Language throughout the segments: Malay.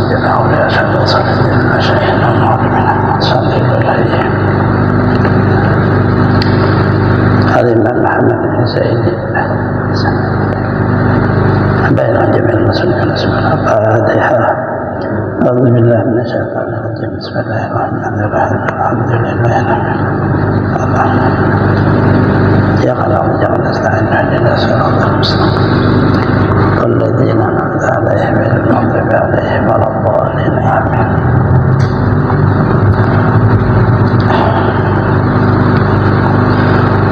سيدنا ولأشهد وسلم شهيدا معلمنا صلى الله عليه الإمام محمد بن زيد بين جميع المسلمين سبحانه الفاتحة. أعوذ بالله من الشيطان الرجيم. بسم الله الرحمن الرحيم. الحمد لله يا خلق نستعين اهدنا الصراط المستقيم الذين أنعمت عليهم غير المغضوب عليهم ولا الضالين آمين.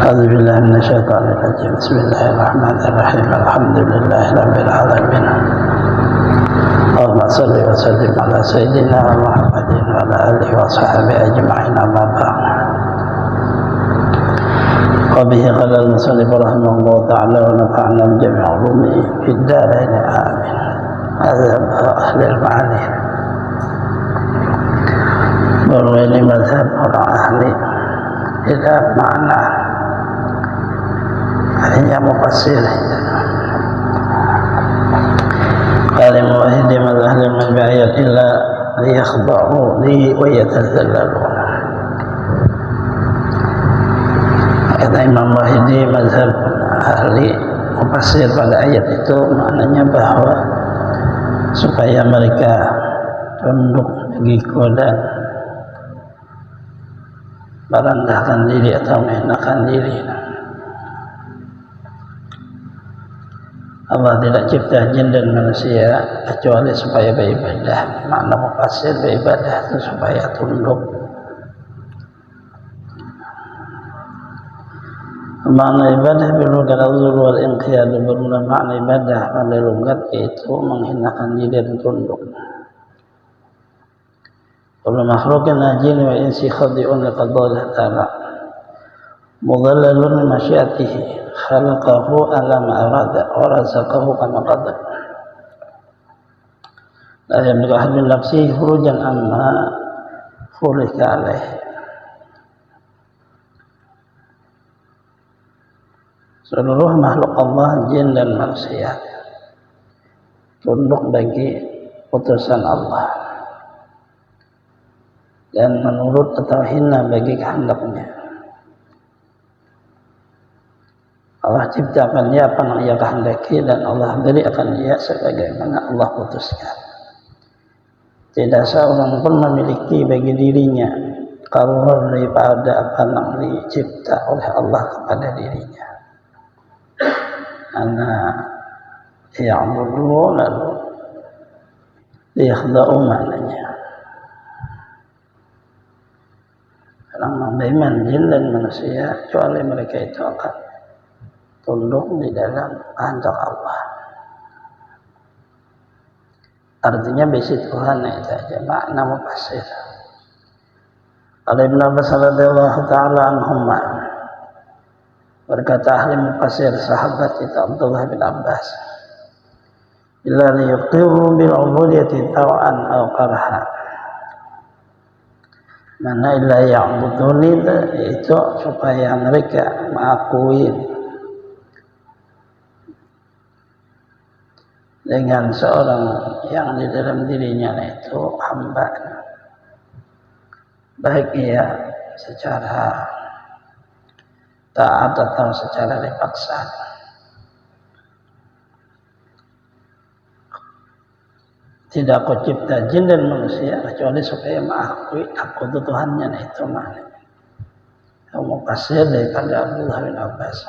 أعوذ بالله من الشيطان الرجيم. بسم الله الرحمن الرحيم. الحمد لله رب العالمين. اللهم صل وسلم على سيدنا محمد وعلى آله وصحبه أجمعين. أما بعد. وبه قال المصنف رحمه الله تعالى ونفعنا بجميع علومه في الدارين آمين. هذا أهل المعاني berwin mazhab orang ahli tidak makna hanya mufassir. Qalim wahidi mazhab al-bayat illa liyakhda'u li wa yatazallalun. Kata Imam Wahidi mazhab ahli mufassir pada ayat itu maknanya bahwa supaya mereka tunduk begitu dan merendahkan diri atau menghinakan diri. Allah tidak cipta jin dan manusia kecuali supaya beribadah. Makna mufassir beribadah itu supaya tunduk. Makna ibadah berlugat al-zul wal inqiyad, bermula makna ibadah pada lugat itu menghinakan diri dan tunduk. Kullu makhluqin ajin wa insi khadi'un liqadallah ta'ala mudhallalun min masyiatihi khalaqahu ala ma arada wa razaqahu kama qadar la yamliku ahad min nafsihi khurujan amma khulika alaihi. Seluruh makhluk Allah, jin dan manusia tunduk bagi putusan Allah dan menurut atau hina bagi kehendaknya. Allah ciptakan dia apa yang ia kehendaki dan Allah beri akan dia sebagaimana Allah putuskan. Tidak seorang pun memiliki bagi dirinya karunia daripada apa yang dicipta oleh Allah kepada dirinya. Ana ya'budu lalu yakhda'u maknanya. Orang beriman jin dan manusia kecuali mereka itu akan tunduk di dalam kehendak Allah. Artinya bisi Tuhan itu aja makna mufassir. Ibn Abbas radhiyallahu ta'ala anhuma berkata ahli mufassir sahabat itu Abdullah bin Abbas, illa liyuqiru bil ubudiyyati taw'an aw karha. Mana illa ya'buduni itu supaya mereka mengakui dengan seorang yang di dalam dirinya itu hamba, baik ia secara taat atau secara dipaksa. Tidak aku cipta jin dan manusia kecuali supaya mengakui aku itu Tuhannya. Nah itu maknanya. Kamu pasir daripada Abdullah bin Abbas.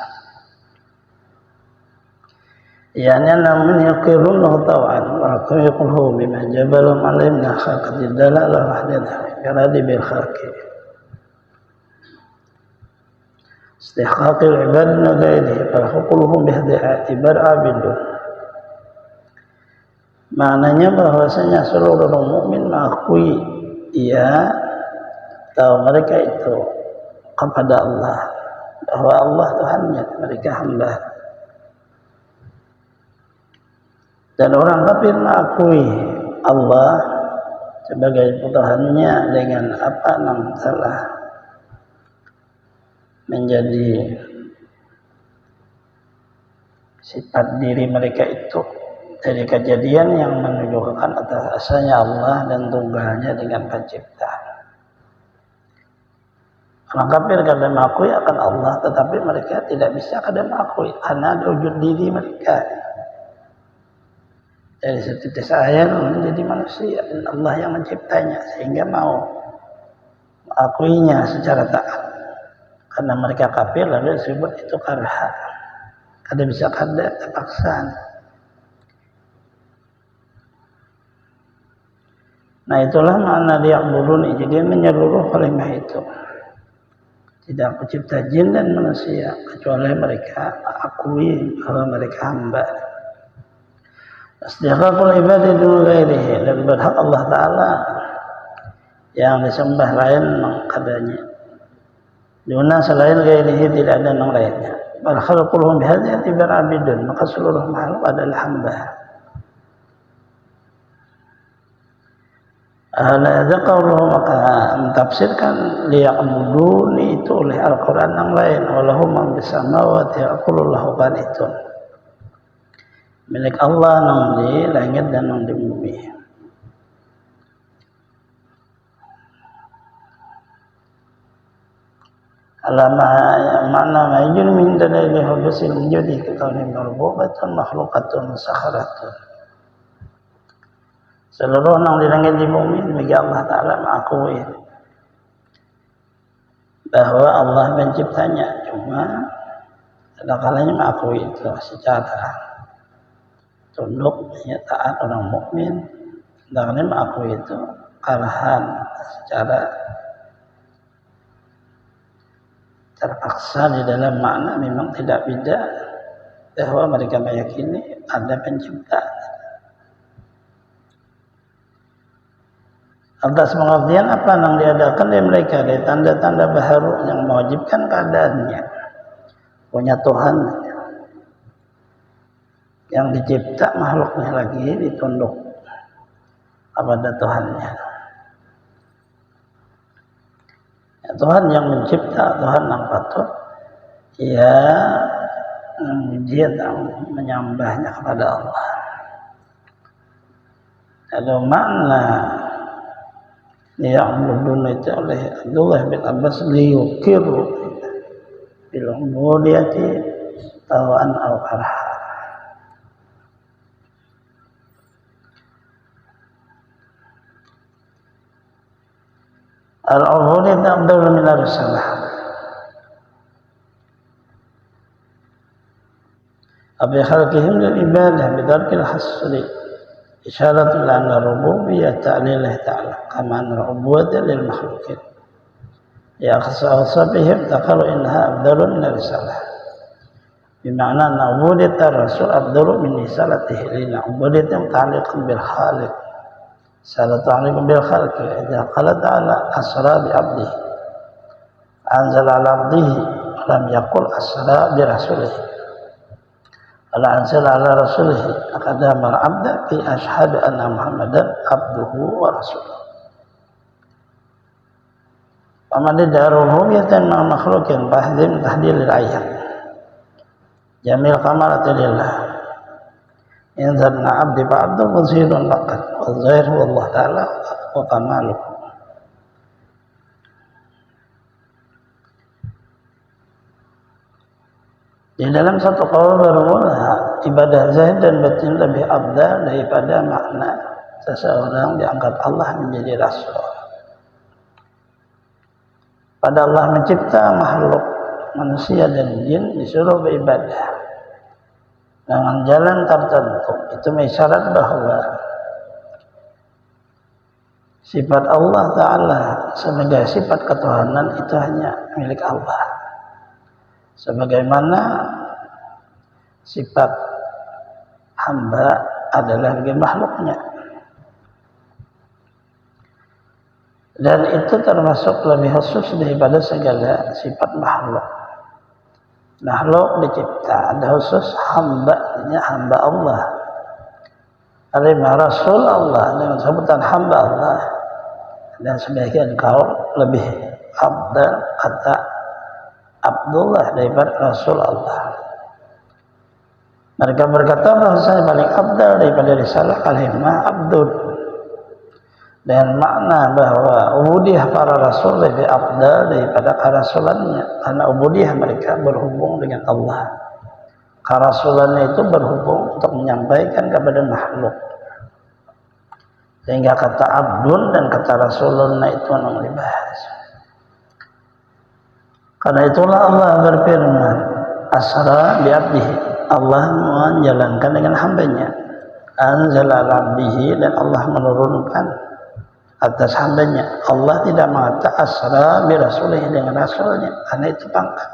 Ianya namun yaqirunnahu taw'an wa yaqulhu bima jabalum alimna khaqati dalala wahdana yaradi bil kharqi. Istihqaqil ibadna gairihi falhuquluhum bihdi i'tibar abidun. Maknanya bahwasanya seluruh orang mukmin mengakui ia atau mereka itu kepada Allah, bahwa Allah Tuhannya, mereka hamba. Dan orang kafir mengakui Allah sebagai Tuhannya dengan apa yang telah menjadi sifat diri mereka itu dari kejadian yang menunjukkan atas asanya Allah dan tunggalnya dengan pencipta. Orang kafir kadang mengakui akan Allah, tetapi mereka tidak bisa kadang mengakui karena ada wujud diri mereka. Dari setetes air menjadi manusia dan Allah yang menciptanya, sehingga mau mengakuinya secara taat. Karena mereka kafir lalu disebut itu karha. Kada bisa kada terpaksaan. Nah itulah makna liya'budun, jadi menyeluruh kalimat itu. Tidak pencipta jin dan manusia kecuali mereka akui bahwa mereka hamba. Asdiqaqul ibadi dun ghairihi, dan berhak Allah Ta'ala yang disembah lain kadanya. Duna selain ghairihi tidak ada yang lainnya. Bal khalquluhum bihadzati bar'abidun, maka seluruh makhluk adalah hamba. Hadza qauluhu, maka mentafsirkan liya'buduni itu oleh Al-Quran yang lain. Walahum man bis samawati aqulullahu qanitun, milik Allah nang di langit dan nang di bumi. Alama mana majun min dalil hubusil wujudi kauni marbubatun makhluqatun sakharatun. Seluruh nang di langit di bumi bagi Allah Ta'ala mengakui bahwa Allah menciptanya, cuma kadang-kadang mengakui itu secara tunduk, ya, taat orang mukmin, kadang-kadang mengakui itu kalahan secara terpaksa di dalam makna memang tidak beda, bahwa mereka meyakini ada pencipta. Atas pengertian apa yang diadakan dari mereka, dari tanda-tanda baharu yang mewajibkan keadaannya, punya Tuhan yang dicipta makhluknya lagi ditunduk kepada Tuhannya. Ya, Tuhan yang mencipta, Tuhan yang patut ya dia menyembahnya kepada Allah. Lalu makna ya'budun itu oleh Abdullah bin Abbas liyukiru bil ubudiyati tawan al karha. Al-ubudiyat afdalu min ar-risalah. Abi khalqihim lil ibadah bidarkil hasri isyarat ila anna rububiyyah ta'lillah ta'ala kama anna ubudiyyah lil makhlukin ya khasabihim taqalu innaha afdalu min risalah, bima'na anna ubudiyyah rasul afdalu min risalatihi lina ubudiyyah ta'liqan bil khaliq salat ta'liqan bil khaliq idza qala ta'ala asra bi 'abdihi anzala 'ala 'abdihi lam yaqul asra bi rasulihi ala ansala ala rasulihi akadama al-abda fi ashhadu anna muhammadan abduhu wa rasuluh. Pamadi daruhumiyatan ma makhlukin bahdim tahdilil ayat jamil kamalatilillah inzarna abdi fa abdu muzhirun laqad wa zahir wallahu ta'ala wa kamaluh. Di dalam satu qaul bermula ibadah zahir dan batin lebih afdal daripada makna seseorang diangkat Allah menjadi rasul. Pada Allah mencipta makhluk manusia dan jin disuruh beribadah dengan jalan tertentu, itu mengisyarat bahwa sifat Allah Ta'ala sebagai sifat ketuhanan itu hanya milik Allah, sebagaimana sifat hamba adalah bagi makhluknya. Dan itu termasuk lebih khusus daripada segala sifat makhluk. Makhluk dicipta, ada khusus hamba-nya, hamba Allah. Alimah Rasul Allah dengan sebutan hamba Allah. Dan sebagian kaum lebih afdal kata Abdullah daripada Rasul Allah. Mereka berkata bahwasanya paling abdal daripada risalah kalimah abdul. Dan makna bahwa ubudiyah para rasul lebih abdal daripada kerasulannya, karena ubudiyah mereka berhubung dengan Allah. Kerasulannya itu berhubung untuk menyampaikan kepada makhluk. Sehingga kata abdun dan kata rasulullah itu memang dibahas. Karena itulah Allah berfirman, asra bi'abdihi. Allah menjalankan dengan hambanya. Anzala abdihi, dan Allah menurunkan atas hambanya. Allah tidak mengatakan asra bi rasulih, dengan rasulnya, karena itu pangkat.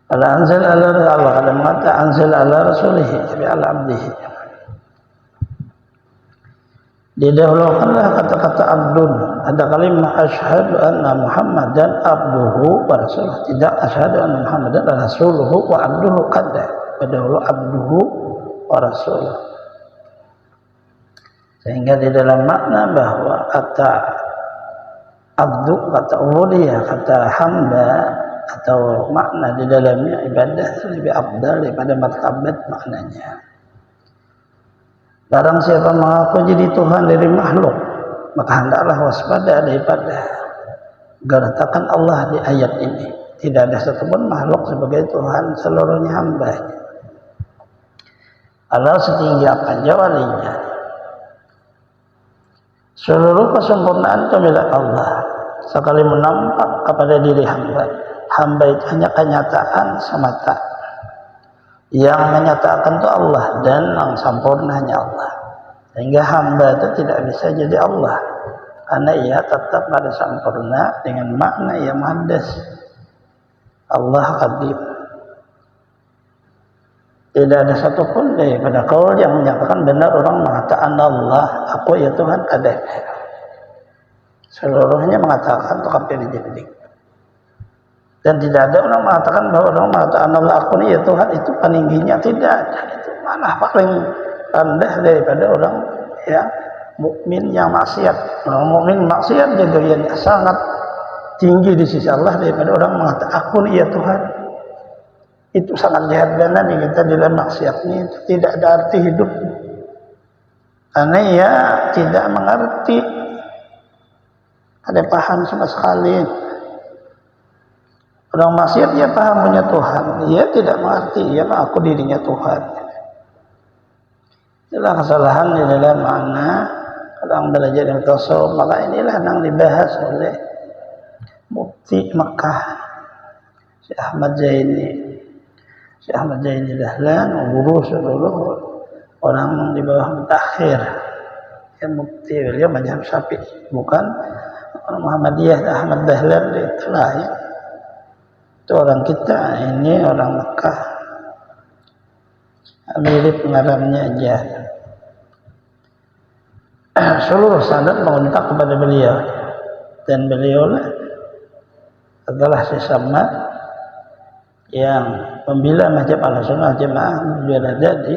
Allah anzal ala Allah, ada mengatakan anzal ala rasulih, tapi ala abdihi. Didahulukanlah kata-kata abdun. Ada kalimah asyhadu anna Muhammadan abduhu wa rasuluh. Tidak asyhadu anna Muhammadan rasuluhu wa abduhu, kada. Dahulu abduhu wa rasuluh. Sehingga di dalam makna bahwa kata abdu, kata ubudiyah, kata hamba, atau makna di dalamnya ibadah lebih abdal daripada martabat maknanya. Barang siapa mengaku jadi Tuhan dari makhluk, maka hendaklah waspada daripada gertakan Allah di ayat ini. Tidak ada satupun makhluk sebagai Tuhan, seluruhnya hamba. Allah setinggi apa walinya. Seluruh kesempurnaan itu milik Allah. Sekali menampak kepada diri hamba, hamba itu hanya kenyataan semata. Yang menyatakan itu Allah, dan yang sempurna hanya Allah. Sehingga hamba itu tidak bisa jadi Allah, karena ia tetap pada sempurna dengan makna yang madas. Allah qadim. Tidak ada satupun daripada kaul yang menyatakan benar orang mengatakan Allah, aku ya Tuhan, ada. Seluruhnya mengatakan tukang pilih-pilih. Dan tidak ada orang mengatakan bahwa orang mengatakan Allah aku ini ya Tuhan, itu peningginya. Tidak ada. Itu malah paling rendah daripada orang yang mukmin yang maksiat. Orang mukmin maksiat juga yang sangat tinggi di sisi Allah daripada orang mengatakan aku ini ya Tuhan. Itu sangat jahat benar nih kita dalam maksiatnya, itu tidak ada arti hidup. Karena ia tidak mengerti, ada paham sama sekali. Orang maksiat dia paham punya Tuhan, dia tidak mengerti, dia mengaku dirinya Tuhan. Itulah kesalahan di dalam makna orang belajar ilmu tasawuf. Maka inilah yang dibahas oleh Mufti Mekah Syekh Ahmad Zaini. Syekh Ahmad Zaini Dahlan guru seluruh orang di bawah mutakhir. Yang mufti beliau mazhab Syafi'i, bukan orang Muhammadiyah. Ahmad Dahlan itulah ya. Itu orang kita, ini orang Mekah. Mirip pengarangnya aja. Seluruh sanad mengontak kepada beliau, dan beliaulah adalah sesama yang membela mazhab Ahlussunnah wal Jamaah berada di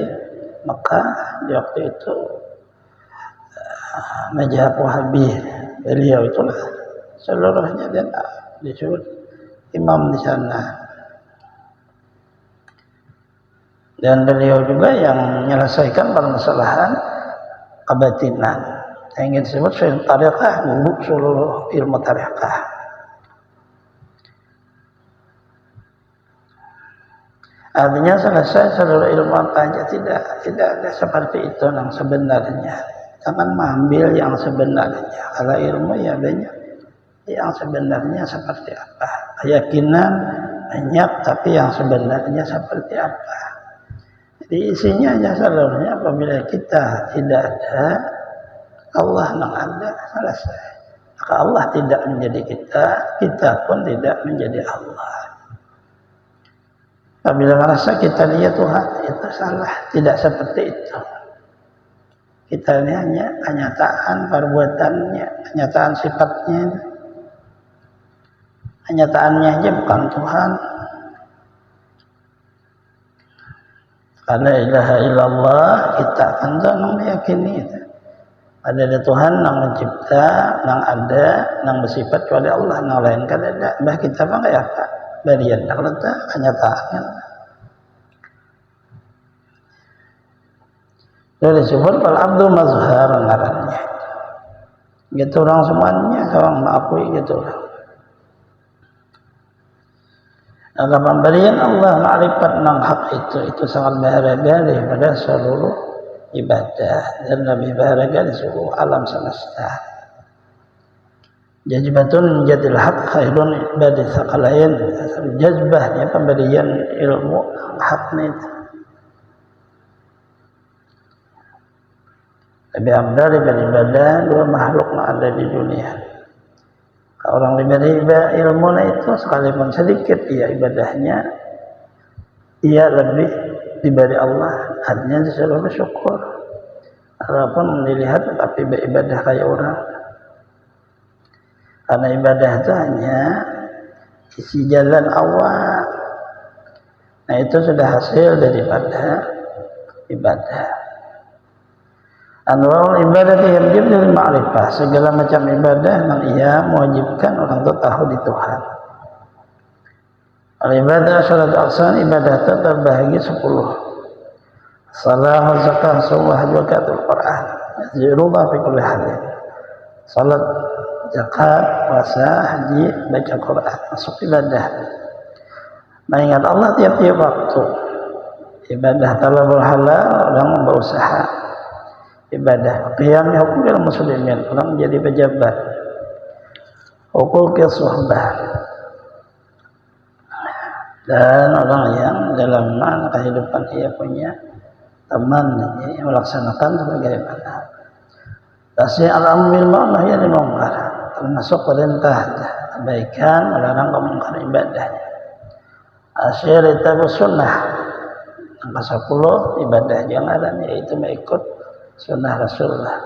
Mekah di waktu itu. Mazhab Wahabi, beliau itulah seluruhnya, dan disebut imam di sana. Dan beliau juga yang menyelesaikan permasalahan kebatinan, yang ingin disebut Syekh Tariqah, guru seluruh ilmu tariqah. Artinya selesai seluruh ilmu apa aja, tidak ada seperti itu yang sebenarnya. Jangan mengambil yang sebenarnya. Kalau ilmu ya banyak yang sebenarnya seperti apa. Keyakinan banyak, tapi yang sebenarnya seperti apa. Jadi isinya hanya seluruhnya apabila kita tidak ada, Allah yang ada, selesai. Maka Allah tidak menjadi kita, kita pun tidak menjadi Allah. Apabila merasa kita dia Tuhan, itu salah, tidak seperti itu. Kita ini hanya kenyataan perbuatannya, kenyataan sifatnya. Kenyataannya aja bukan Tuhan. Karena ilaha illallah, kita akan meyakini itu. Ada Tuhan yang mencipta, yang ada, yang bersifat kepada Allah, yang lain kan ada. Bah kita mah kayak apa? barian letak kenyataan. Dari disebut kalau abdu mazhar ngarannya. Gitu orang semuanya orang mengakui gitu orang. Maka pemberian Allah ma'rifat nang hak itu sangat berharga daripada seluruh ibadah dan lebih berharga di seluruh alam semesta. Jazbatun jadil haq khairun ibadi sakalain. Jazbahnya pemberian ilmu hak itu lebih abdal daripada ibadah dua makhluk yang ada di dunia. Orang diberi ilmu itu sekalipun sedikit ia ibadahnya, ia lebih diberi Allah, artinya disuruh bersyukur. Walaupun dilihat tapi beribadah kayak orang. Karena ibadah itu hanya isi jalan awal. Nah itu sudah hasil daripada ibadah. Anwarul ibadah yang dari ma'rifah, segala macam ibadah yang ia mewajibkan orang itu tahu di Tuhan. Al-ibadah syarat aksan ibadah itu terbahagi 10. Salah, zakah, sawah, zakatul Quran. Zirubah fi kulli halin. Salat, zakat, puasa, haji, baca Quran, masuk ibadah. Mengingat Allah tiap-tiap waktu. Ibadah talabul halal, orang berusaha. Ibadah qiyamnya hukum muslimin, orang menjadi pejabat. Hukum suhbah. Dan orang yang dalam kehidupan ia punya teman yang melaksanakan sebagaimana tasyi' al-amr bil ma'ruf nahy anil munkar, termasuk perintah kebaikan melarang kemungkaran ibadahnya. Asyir tabu sunnah. Angka 10 ibadah yang ada yaitu mengikut sunnah Rasulullah.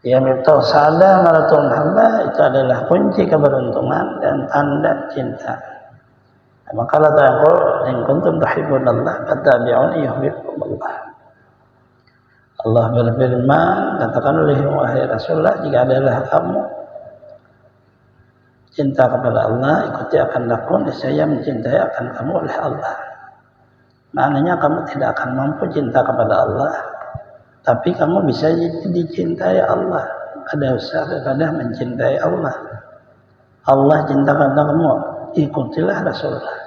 Yang itu sadah maratul hamba itu adalah kunci keberuntungan dan tanda cinta. Maka Allah Ta'ala in kuntum tuhibbunallah fattabi'uni yuhibbukumullah. Allah berfirman, katakan oleh wahai Rasulullah, jika adalah kamu cinta kepada Allah, ikuti akan aku, niscaya mencintai akan kamu oleh Allah. Maknanya kamu tidak akan mampu cinta kepada Allah, tapi kamu bisa dicintai Allah. Ada usaha kepada mencintai Allah. Allah cinta kepada kamu, ikutilah Rasulullah.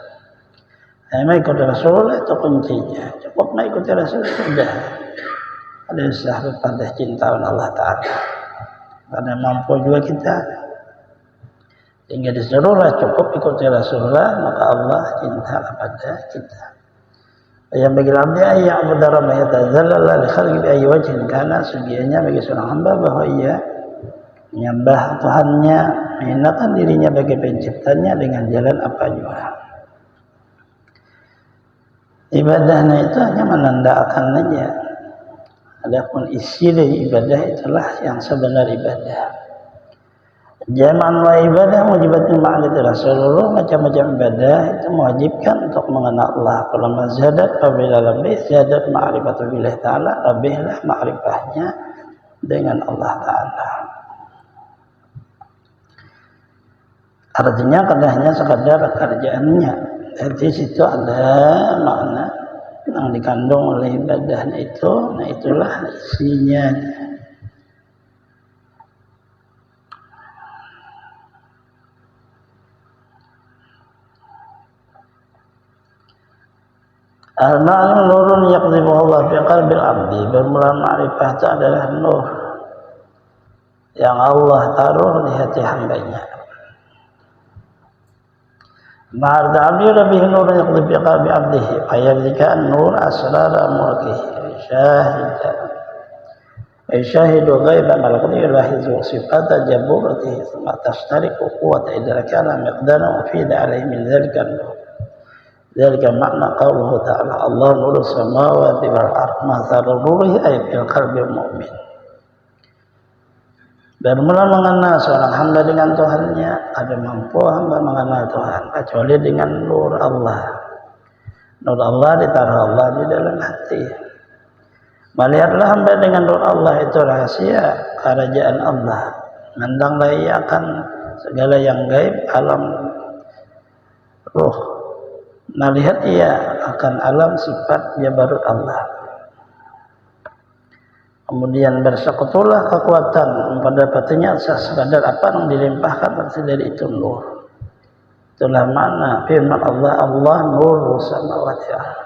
Mengikuti Rasulullah itu kuncinya. Cukup mengikuti Rasulullah sudah. Ada usaha kepada cinta Allah Ta'ala. Karena mampu juga kita. Sehingga disuruhlah cukup ikuti Rasulullah, maka Allah cinta kepada kita. Yang bagi abdi ayya abdara ma yatazallala li khalqi bi ayyi wajhin kana, sebianya bagi seorang hamba bahwa ia menyembah Tuhannya, menghinakan dirinya bagi penciptanya dengan jalan apa juga. Ibadahnya itu hanya menandakan saja. Adapun isi dari ibadah itulah yang sebenar ibadah. Jama'an wa ibadah mujibatun ma'rifati Rasulullah, macam-macam ibadah itu mewajibkan untuk mengenal Allah. Kalau mazhadat apabila lebih zadat ma'rifatu billah ta'ala, lebihlah ma'rifahnya dengan Allah Ta'ala. Artinya kada hanya sekadar kerjaannya. Jadi situ ada makna yang dikandung oleh ibadahnya itu, nah itulah isinya. Al-ma'lum nurun yaqdhibu Allah fi qalbil abdi. Bermula ma'rifah itu adalah nur yang Allah taruh di hati hambanya. Ma'arda abdi lebih nur yaqdhibu fi qalbi abdihi fayadzika nur asrara mulkihi syahidu ghaiban al-qadri lahizu sifata jaburatihi thumma tashtariku quwwata idrakana miqdana ufida alaihi min dhalika nur. Dzalika makna qauluhu ta'ala Allah nuru samawati wal ardh mathalu nurihi ay fil qalbi mu'min. Bermula mengenal seorang hamba dengan Tuhannya, ada mampu hamba mengenal Tuhan kecuali dengan nur Allah. Nur Allah ditaruh Allah di dalam hati. Melihatlah hamba dengan nur Allah itu rahasia kerajaan Allah. Mandanglah ia akan segala yang gaib, alam ruh. Nah, lihat ia akan alam sifat jabarut Allah. Kemudian bersekutulah kekuatan pada patinya sekadar apa yang dilimpahkan dari itu nur. Itulah makna firman Allah, Allah nur samawati wal ardh.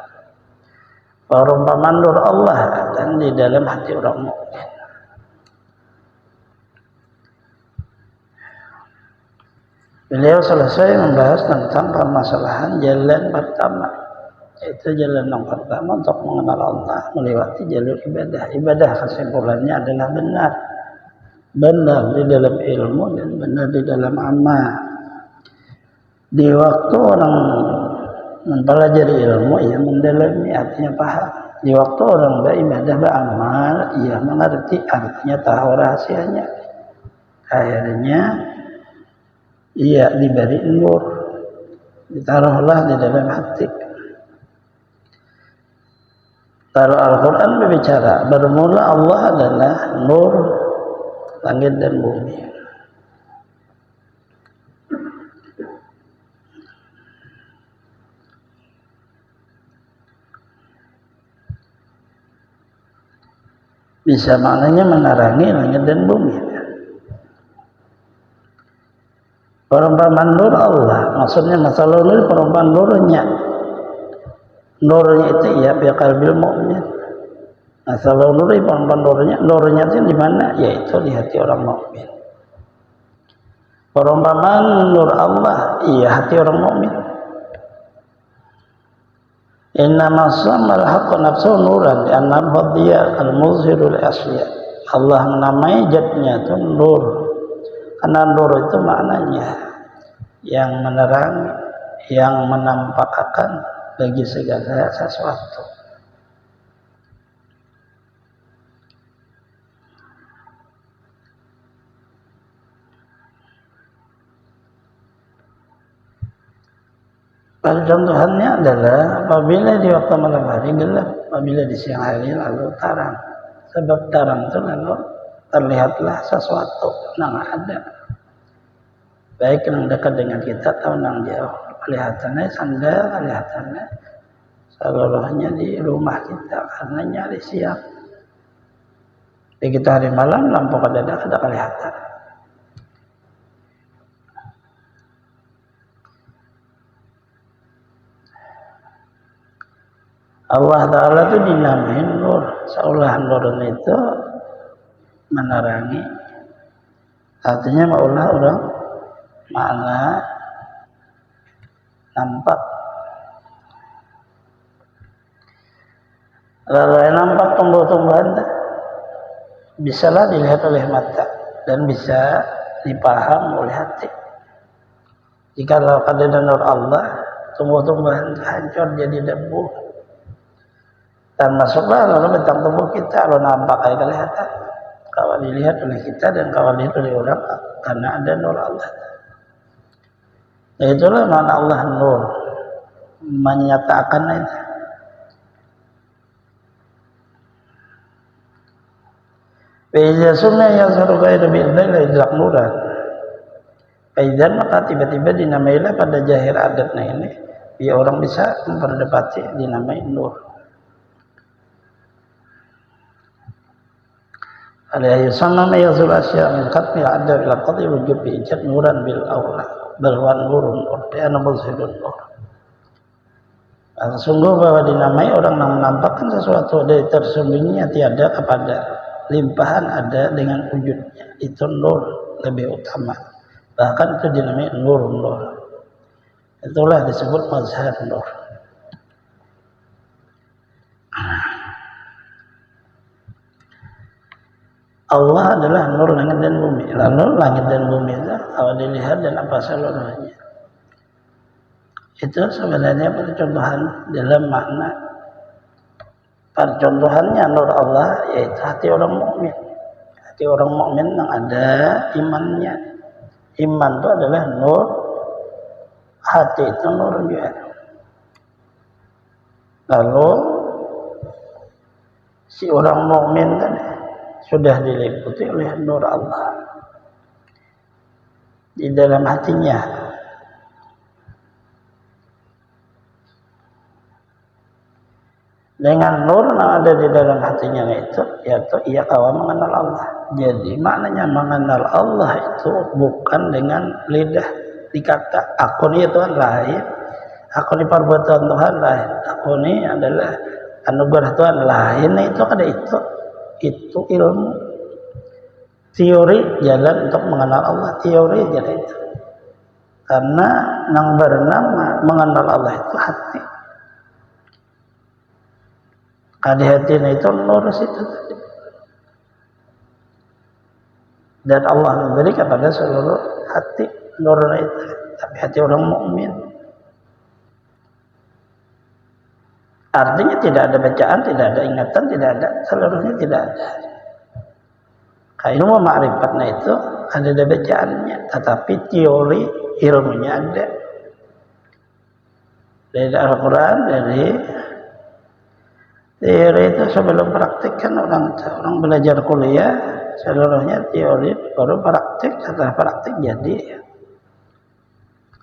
Perumpamaan nur Allah dan di dalam hati orang mukmin. Beliau selesai membahas tentang permasalahan jalan pertama, yaitu jalan yang pertama untuk mengenal Allah melewati jalur ibadah. Ibadah kesimpulannya adalah benar, benar di dalam ilmu dan benar di dalam amal. Di waktu orang mempelajari ilmu, ia mendalami, artinya paham. Di waktu orang beribadah, beramal, ia mengerti, artinya tahu rahasianya. Akhirnya ia diberi nur, ditaruhlah di dalam hati. Kalau Al-Quran berbicara, bermula Allah adalah nur langit dan bumi. Bisa maknanya menerangi langit dan bumi. Perumpamaan nur Allah, maksudnya masalah nur, perumpamaan nurnya. Nurnya itu ya biqalbil mu'min. Masalah nur, perumpamaan nurnya itu di mana? Yaitu di hati orang mukmin. Perumpamaan nur Allah, iya hati orang mukmin. Inna masamal haqqu nafsu nuran li'anna al-fadhiya al-muzhirul asliya. Allah menamai zatnya itu nur. Karena nur itu maknanya yang menerangi, yang menampakkan bagi segala sesuatu. Pada contohannya adalah apabila di waktu malam hari gelap, apabila di siang hari lalu terang. Sebab terang itu lalu terlihatlah sesuatu yang ada. Baik yang dekat dengan kita atau yang jauh. Kelihatannya sandal, kelihatannya seluruhnya di rumah kita karena nyari siang. Di kita hari malam lampu kada kelihatan. Allah Ta'ala itu dinamain nur. Seolah nur itu menerangi. Artinya maulah orang makna nampak. Lalu nampak tumbuh-tumbuhan bisalah dilihat oleh mata dan bisa dipaham oleh hati. Jika ada nur Allah, tumbuh-tumbuhan hancur jadi debu. Dan masuklah lalu bentang tubuh kita, lalu nampak kayak kelihatan. Kalau dilihat oleh kita dan kalau dilihat oleh orang, karena ada nur Allah. Itulah makna Allah nur, menyatakan itu. Faiza sunna yazhuru ghairu bi'idznillah idlaq nuran. Faiza maka tiba-tiba dinamailah pada zahir adatnya ini, biar orang bisa memperdapati dinamai nur. Alaihi sama mayazul asya min qatmil adab ila qadhi wujud bi ijad nuran bil awla balwan nurun urtiana muzhidun nur. Sungguh bahwa dinamai orang yang menampakkan sesuatu dari tersembunyinya tiada kepada limpahan ada dengan wujudnya, itu nur lebih utama, bahkan itu dinamai nur. Itulah disebut mazhar nur. Allah adalah nur langit dan bumi. Lalu langit dan bumi itu kalau dilihat dan apa seluruhnya. Itu sebenarnya percontohan dalam makna. Percontohannya nur Allah yaitu hati orang mukmin. Hati orang mukmin yang ada imannya. Iman itu adalah nur. Hati itu nur juga. Lalu si orang mukmin tadi sudah diliputi oleh nur Allah. di dalam hatinya. Dengan nur yang ada di dalam hatinya itu, yaitu ia kawan mengenal Allah. Jadi maknanya mengenal Allah itu bukan dengan lidah dikata aku ni Tuhan lain, aku ni perbuatan Tuhan lain, aku ni adalah anugerah Tuhan lain. Itu ada itu ilmu, teori jalan untuk mengenal Allah, teori jalan itu. Karena yang bernama mengenal Allah itu hati. Di hati itu nur itu tadi. Dan Allah memberi kepada seluruh hati nur itu. Tapi hati orang mukmin. Artinya tidak ada bacaan, tidak ada ingatan, tidak ada, seluruhnya tidak ada. Ilmu ma'rifatnya itu ada bacaannya, tetapi teori ilmunya ada. Dari Al-Quran, dari teori itu sebelum praktik kan orang belajar kuliah seluruhnya teori, baru praktik, setelah praktik jadi.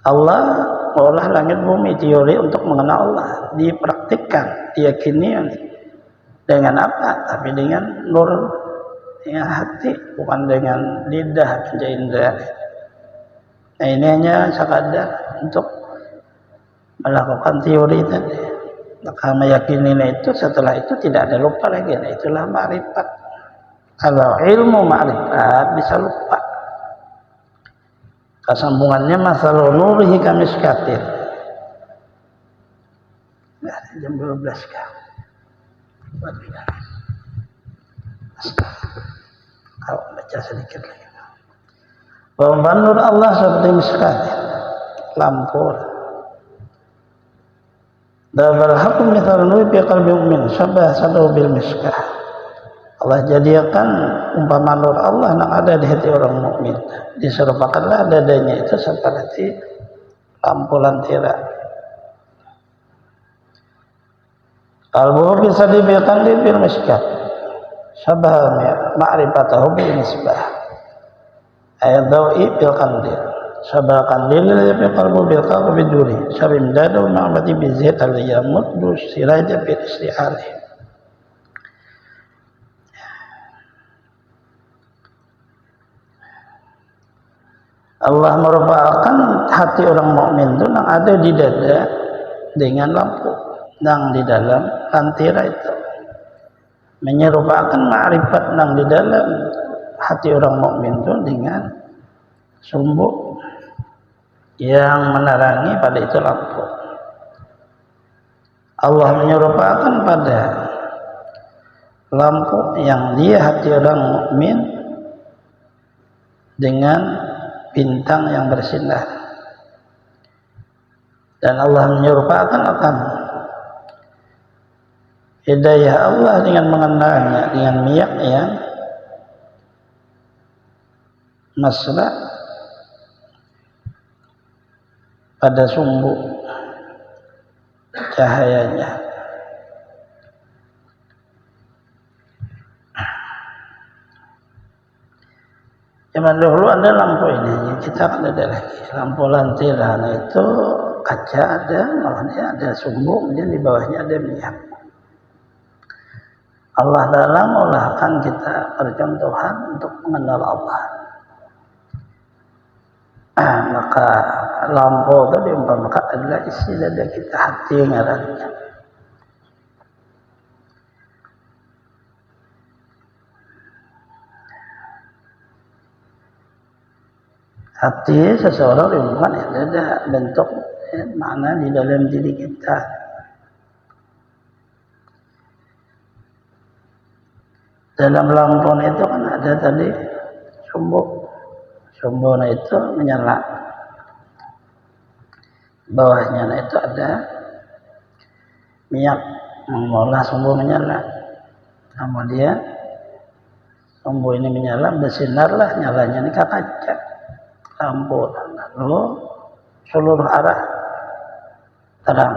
Allah olah langit bumi, teori untuk mengenal Allah dipraktikkan, diyakini dengan apa? Tapi dengan nur, dengan hati, bukan dengan lidah panca indera. Nah ini hanya sekadar untuk melakukan teori tadi. Maka meyakini itu, setelah itu tidak ada lupa lagi. Nah, itulah ma'rifat. Kalau ilmu ma'rifat bisa lupa. Kesambungannya masalah nurihi kamiskatin. Nah, jam 12 kan. Kalau baca sedikit lagi. Bahwa nur Allah seperti miskatin, lampu. Dabal hakum mithal nuri fi qalbi mu'min syabah sadu bil miskah. Allah jadikan umpama nur Allah yang ada di hati orang mukmin. Diserupakanlah dadanya itu seperti lampu lantera. Qalbuhu bisa dibiarkan bil miskah. Syabah ma'rifatahu bil misbah. Ayat dawi bil qandil. Sabakan lillah fi qalbu bil qalbi duri sabim dadu ma'bati bi zait al yamuddu siraja bi isti'ali. Allah merupakan hati orang mukmin itu yang ada di dada dengan lampu yang di dalam lantera itu, menyerupakan ma'rifat yang di dalam hati orang mukmin itu dengan sumbu yang menerangi pada itu lampu. Allah menyerupakan pada lampu yang dia hati orang mukmin dengan bintang yang bersinar. Dan Allah menyerupakan akan hidayah Allah dengan mengenalnya dengan minyak yang mesra pada sumbu cahayanya. Zaman dahulu ada lampu ini, kita kan ada lagi lampu lantera. Nah itu kaca ada, malahnya ada sumbu, kemudian di bawahnya ada minyak. Allah Ta'ala mengolahkan kita percontohan untuk mengenal Allah. Maka lampu itu diumpamakan adalah isi dada kita, hati ngarannya. Hati seseorang diumpamakan ada bentuk makna di dalam diri kita. Dalam lampu itu kan ada tadi sumbu. Sumbu itu menyala. Bawahnya itu ada minyak mengolah sumbu menyala. Kemudian sumbu ini menyala, bersinarlah nyalanya ini kaca lampu, lalu seluruh arah terang.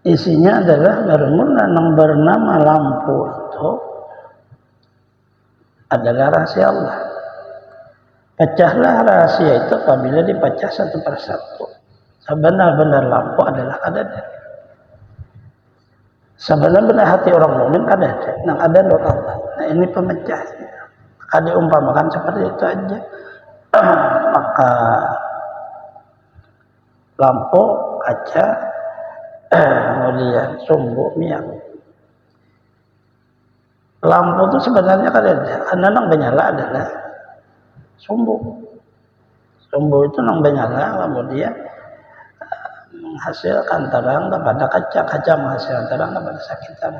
Isinya adalah bermula yang bernama lampu itu adalah rahasia Allah. Pecahlah rahasia itu apabila dipecah satu persatu. Sebenar-benar lampu adalah kadadar. Sebenar-benar hati orang mukmin kadadar. Yang ada nur Allah. Nah ini pemecahnya. Maka diumpamakan seperti itu aja. Maka lampu, kaca, kemudian sumbu, minyak. Lampu itu sebenarnya kadadar. Karena yang menyala adalah sumbu. Sumbu itu yang menyala, kemudian menghasilkan terang kepada kaca, kaca menghasilkan terang kepada sekitar.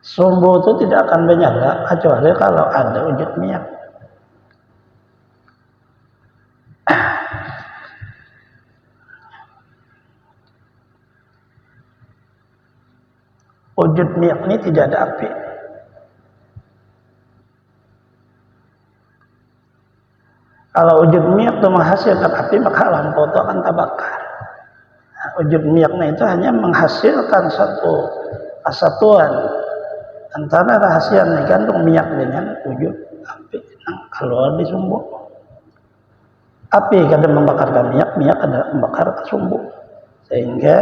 Sumbu itu tidak akan menyala kecuali kalau ada wujud minyak. Wujud minyak ini tidak ada api. Kalau wujud minyak itu menghasilkan api, maka lampu itu akan terbakar. Nah, wujud minyaknya itu hanya menghasilkan satu kesatuan antara rahasia mengandung minyak dengan wujud api yang keluar di sumbu. Api kadang membakarkan minyak, minyak adalah membakar sumbu, sehingga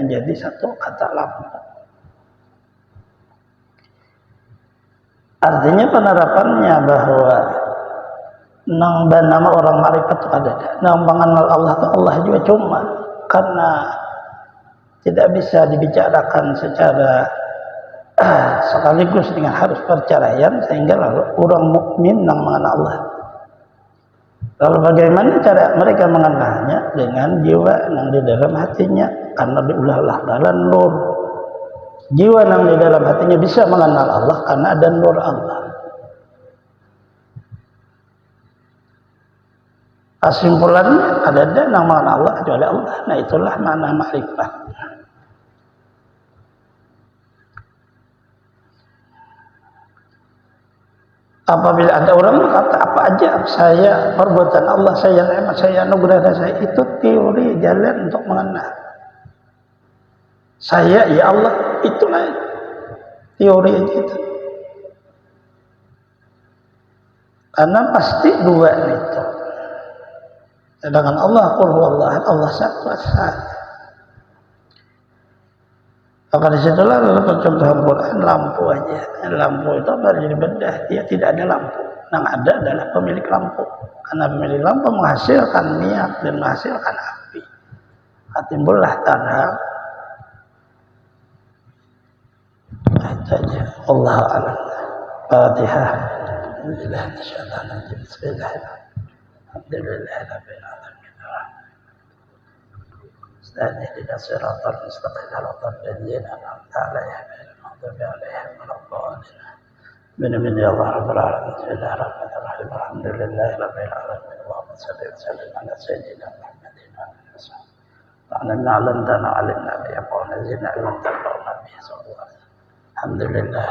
menjadi satu kata lampu. Artinya penerapannya bahwa nang nama orang marifat itu ada. Nang mengenal Allah itu Allah juga cuma karena tidak bisa dibicarakan secara sekaligus dengan harus perceraian, sehingga lalu orang mukmin nang mengenal Allah. Lalu bagaimana cara mereka mengenalnya? Dengan jiwa yang di dalam hatinya, karena diulah-ulah dalam nur. Jiwa yang di dalam hatinya bisa mengenal Allah karena ada nur Allah. Kesimpulannya ada yang mengenal Allah kecuali Allah. Nah itulah makna makrifat. Apabila ada orang berkata apa aja saya perbuatan Allah, saya nikmat, saya anugerah saya, itu teori jalan untuk mengenal. Saya ya Allah, itulah teori itu. Karena pasti dua itu. Sedangkan Allah, qul huwallahu, Allah satu asa. Maka disitulah lalu percontohan Quran lampu aja. Lampu itu baru jadi bedah, dia tidak ada lampu. Yang ada adalah pemilik lampu. Karena pemilik lampu menghasilkan minyak dan menghasilkan api. Timbullah terang. Itu aja. Allahu a'lam. Fatihah. Bismillahirrahmanirrahim. Alhamdulillahirabbil alamin. Ihdina siratal mustaqim, siratal ladzina an'amta 'alaihim ghairil maghdubi 'alaihim waladdallin. Amin ya rabbal alamin. Bismillahirrahmanirrahim. Alhamdulillahirabbil alamin. Allahumma shalli wa sallim ala sayyidina Muhammadin wa alihi wasallam. Ta'allamna 'allamtana 'allimna bi yaqulna zidna ilman tarfa'una bihi. Alhamdulillah.